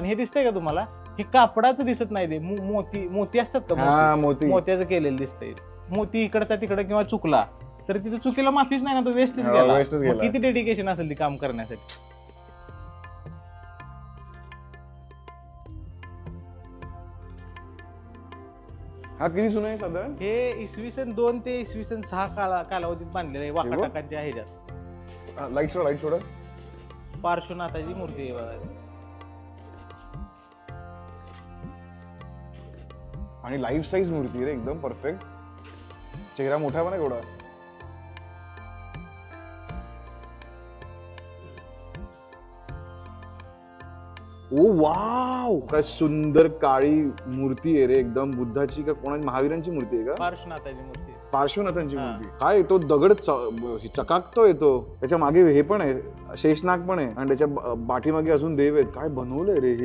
आणि हे दिसतंय का तुम्हाला, हे कापडाचं दिसत नाही, ते मोती मोती असतात का, मोत्याचं केलेलं दिसतंय. मोती इकडचा तिकडे किंवा चुकला तर तिथे चुकीला माफीच नाही ना, तो वेस्टच गेला. किती डेडिकेशन असेल ती काम करण्यासाठी. हा किती जुना आहे साधारण? हे इसवी सन 2 ते इसवी सन 6 कालावधीत बांधलेलं आहे वाकाटाकांच्या ह्याच्यात. लाईट सोडा. पार्श्वनाथाची मूर्ती आहे बघा. आणि लाईफ साईज मूर्ती रे, एकदम परफेक्ट. चेहरा मोठा पण आहे एवढा. ओ वाव, काय सुंदर काळी मूर्ती आहे रे, एकदम. बुद्धाची का कोणाची, महावीरांची मूर्ती आहे का? पार्श्वनाथाची मूर्ती. पार्श्वनाथांची मूर्ती. काय तो दगड चकाकतोय तो. त्याच्या मागे हे पण आहे, शेषनाग पण आहे, आणि त्याच्या पाठीमागे अजून देव आहेत. काय बनवलंय रे हे.